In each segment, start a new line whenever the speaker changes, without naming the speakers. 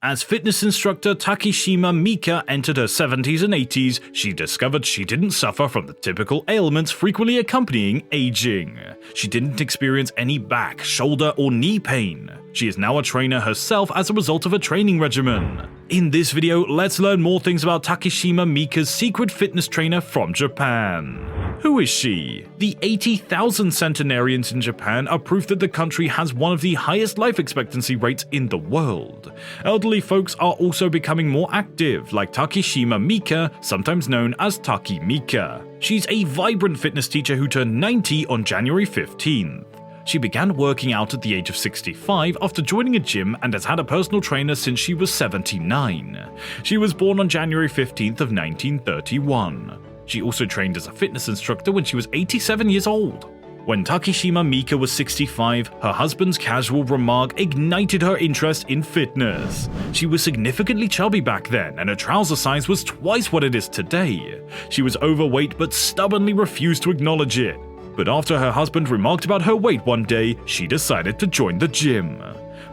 As fitness instructor Takishima Mika entered her 70s and 80s, she discovered she didn't suffer from the typical ailments frequently accompanying aging. She didn't experience any back, shoulder, or knee pain. She is now a trainer herself as a result of a training regimen. In this video, let's learn more things about Takishima Mika's secret fitness trainer from Japan. Who is she? The 80,000 centenarians in Japan are proof that the country has one of the highest life expectancy rates in the world. Elderly folks are also becoming more active, like Takishima Mika, sometimes known as Takimika. She's a vibrant fitness teacher who turned 90 on January 15th. She began working out at the age of 65 after joining a gym and has had a personal trainer since she was 79. She was born on January 15th of 1931. She also trained as a fitness instructor when she was 87 years old. When Takishima Mika was 65, her husband's casual remark ignited her interest in fitness. She was significantly chubby back then, and her trouser size was twice what it is today. She was overweight but stubbornly refused to acknowledge it. But after her husband remarked about her weight one day, she decided to join the gym.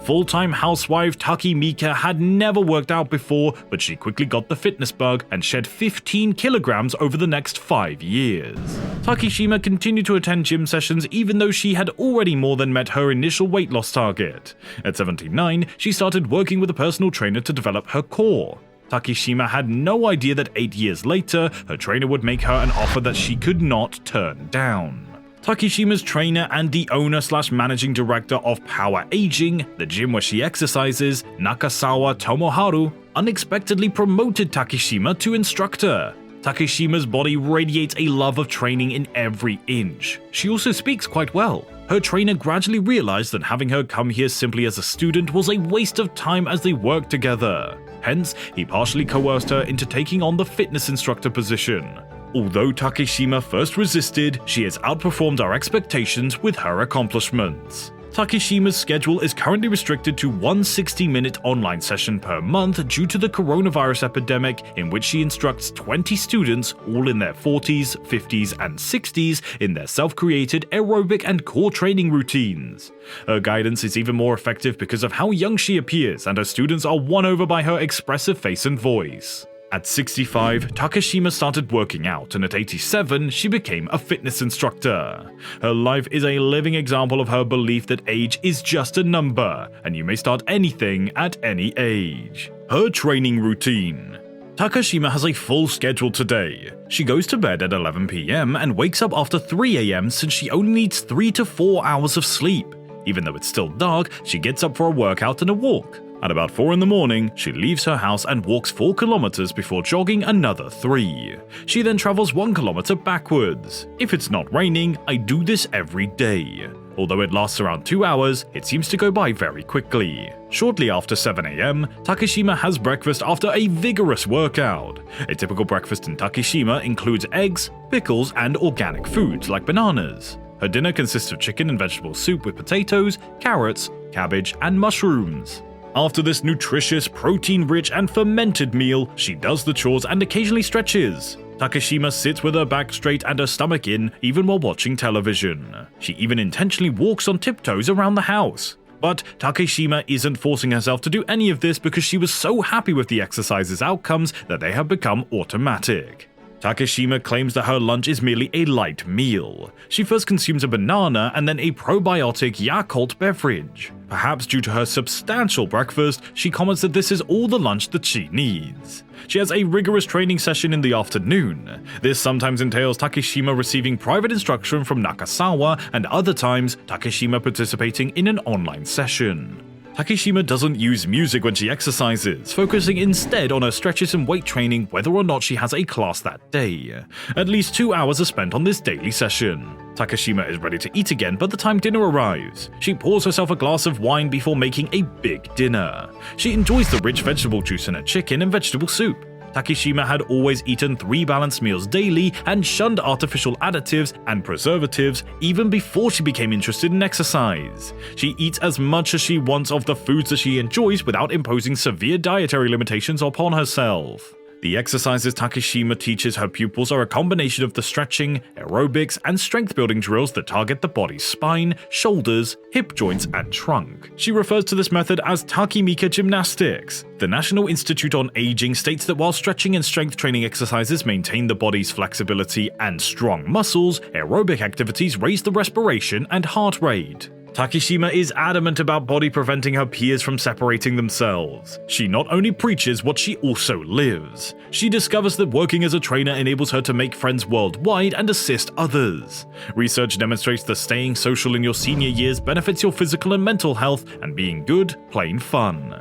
Full-time housewife Takimika had never worked out before, but she quickly got the fitness bug and shed 15 kilograms over the next 5 years. Takishima continued to attend gym sessions even though she had already more than met her initial weight loss target. At 79, she started working with a personal trainer to develop her core. Takishima had no idea that 8 years later, her trainer would make her an offer that she could not turn down. Takishima's trainer and the owner/managing director of Power Aging, the gym where she exercises, Nakasawa Tomoharu, unexpectedly promoted Takishima to instructor. Takishima's body radiates a love of training in every inch. She also speaks quite well. Her trainer gradually realized that having her come here simply as a student was a waste of time as they worked together. Hence, he partially coerced her into taking on the fitness instructor position. Although Takishima first resisted, she has outperformed our expectations with her accomplishments. Takishima's schedule is currently restricted to one 60-minute online session per month due to the coronavirus epidemic, in which she instructs 20 students, all in their 40s, 50s, and 60s, in their self-created aerobic and core training routines. Her guidance is even more effective because of how young she appears, and her students are won over by her expressive face and voice. At 65, Takishima started working out, and at 87, she became a fitness instructor. Her life is a living example of her belief that age is just a number, and you may start anything at any age. Her training routine. Takishima has a full schedule today. She goes to bed at 11 p.m. and wakes up after 3 a.m. since she only needs 3 to 4 hours of sleep. Even though it's still dark, she gets up for a workout and a walk. At about 4 in the morning, she leaves her house and walks 4 kilometers before jogging another 3. She then travels 1 kilometer backwards. If it's not raining, I do this every day. Although it lasts around 2 hours, it seems to go by very quickly. Shortly after 7 a.m., Takishima has breakfast after a vigorous workout. A typical breakfast in Takishima includes eggs, pickles, and organic foods like bananas. Her dinner consists of chicken and vegetable soup with potatoes, carrots, cabbage, and mushrooms. After this nutritious, protein-rich, and fermented meal, she does the chores and occasionally stretches. Takishima sits with her back straight and her stomach in, even while watching television. She even intentionally walks on tiptoes around the house. But Takishima isn't forcing herself to do any of this because she was so happy with the exercise's outcomes that they have become automatic. Takishima claims that her lunch is merely a light meal. She first consumes a banana and then a probiotic Yakult beverage. Perhaps due to her substantial breakfast, she comments that this is all the lunch that she needs. She has a rigorous training session in the afternoon. This sometimes entails Takishima receiving private instruction from Nakasawa, and other times Takishima participating in an online session. Takishima doesn't use music when she exercises, focusing instead on her stretches and weight training whether or not she has a class that day. At least 2 hours are spent on this daily session. Takishima is ready to eat again by the time dinner arrives. She pours herself a glass of wine before making a big dinner. She enjoys the rich vegetable juice in her chicken and vegetable soup. Takishima had always eaten 3 balanced meals daily and shunned artificial additives and preservatives even before she became interested in exercise. She eats as much as she wants of the foods that she enjoys without imposing severe dietary limitations upon herself. The exercises Takishima teaches her pupils are a combination of the stretching, aerobics, and strength-building drills that target the body's spine, shoulders, hip joints, and trunk. She refers to this method as Takimika gymnastics. The National Institute on Aging states that while stretching and strength training exercises maintain the body's flexibility and strong muscles, aerobic activities raise the respiration and heart rate. Takishima is adamant about body preventing her peers from separating themselves. She not only preaches what she also lives. She discovers that working as a trainer enables her to make friends worldwide and assist others. Research demonstrates that staying social in your senior years benefits your physical and mental health, and being good, plain fun.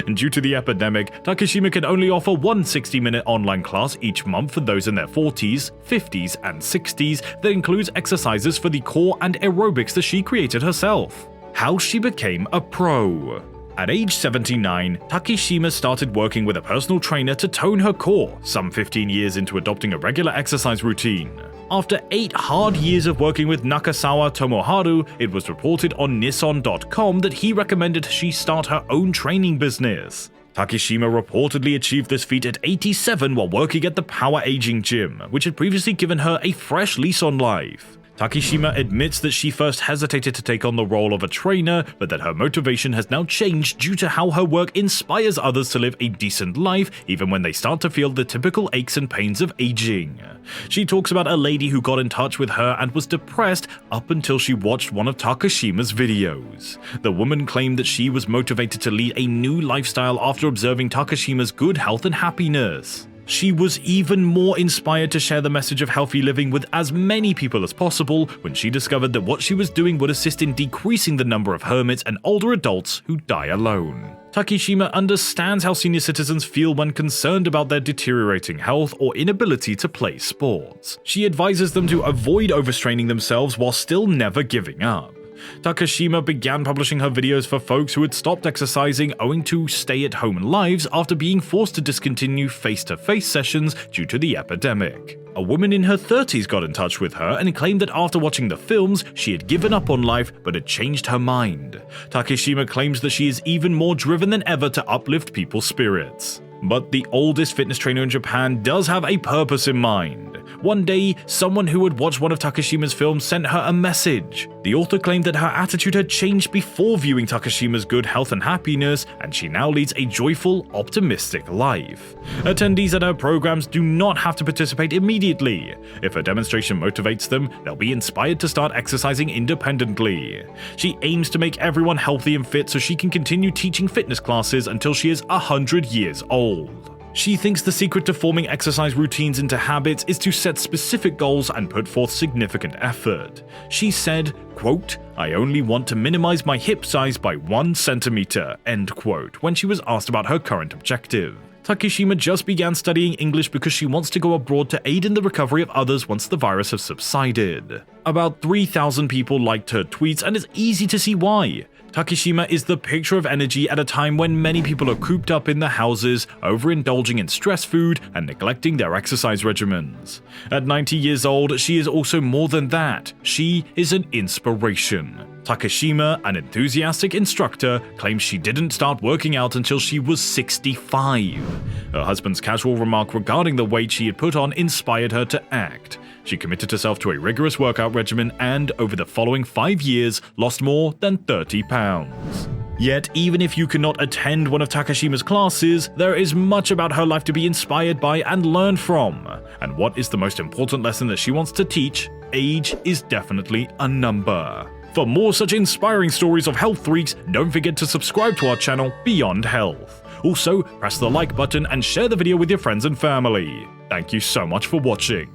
And due to the epidemic, Takishima can only offer one 60-minute online class each month for those in their 40s, 50s, and 60s that includes exercises for the core and aerobics that she created herself. How she became a pro. At age 79, Takishima started working with a personal trainer to tone her core, some 15 years into adopting a regular exercise routine. After 8 hard years of working with Nakasawa Tomoharu, it was reported on Nissan.com that he recommended she start her own training business. Takishima reportedly achieved this feat at 87 while working at the Power Aging Gym, which had previously given her a fresh lease on life. Takishima admits that she first hesitated to take on the role of a trainer, but that her motivation has now changed due to how her work inspires others to live a decent life even when they start to feel the typical aches and pains of aging. She talks about a lady who got in touch with her and was depressed up until she watched one of Takishima's videos. The woman claimed that she was motivated to lead a new lifestyle after observing Takishima's good health and happiness. She was even more inspired to share the message of healthy living with as many people as possible when she discovered that what she was doing would assist in decreasing the number of hermits and older adults who die alone. Takishima understands how senior citizens feel when concerned about their deteriorating health or inability to play sports. She advises them to avoid overstraining themselves while still never giving up. Takishima began publishing her videos for folks who had stopped exercising owing to stay-at-home lives after being forced to discontinue face-to-face sessions due to the epidemic. A woman in her 30s got in touch with her and claimed that after watching the films, she had given up on life but had changed her mind. Takishima claims that she is even more driven than ever to uplift people's spirits. But the oldest fitness trainer in Japan does have a purpose in mind. One day, someone who had watched one of Takishima's films sent her a message. The author claimed that her attitude had changed before viewing Takishima's good health and happiness, and she now leads a joyful, optimistic life. Attendees at her programs do not have to participate immediately. If a demonstration motivates them, they'll be inspired to start exercising independently. She aims to make everyone healthy and fit so she can continue teaching fitness classes until she is 100 years old. She thinks the secret to forming exercise routines into habits is to set specific goals and put forth significant effort. She said, quote, "I only want to minimize my hip size by 1 centimeter," end quote, when she was asked about her current objective. Takishima just began studying English because she wants to go abroad to aid in the recovery of others once the virus has subsided. About 3,000 people liked her tweets, and it's easy to see why. Takishima is the picture of energy at a time when many people are cooped up in their houses, overindulging in stress food and neglecting their exercise regimens. At 90 years old, she is also more than that. She is an inspiration. Takishima, an enthusiastic instructor, claims she didn't start working out until she was 65. Her husband's casual remark regarding the weight she had put on inspired her to act. She committed herself to a rigorous workout regimen and, over the following 5 years, lost more than 30 pounds. Yet, even if you cannot attend one of Takishima's classes, there is much about her life to be inspired by and learn from. And what is the most important lesson that she wants to teach? Age is definitely a number. For more such inspiring stories of health freaks, don't forget to subscribe to our channel Beyond Health. Also, press the like button and share the video with your friends and family. Thank you so much for watching.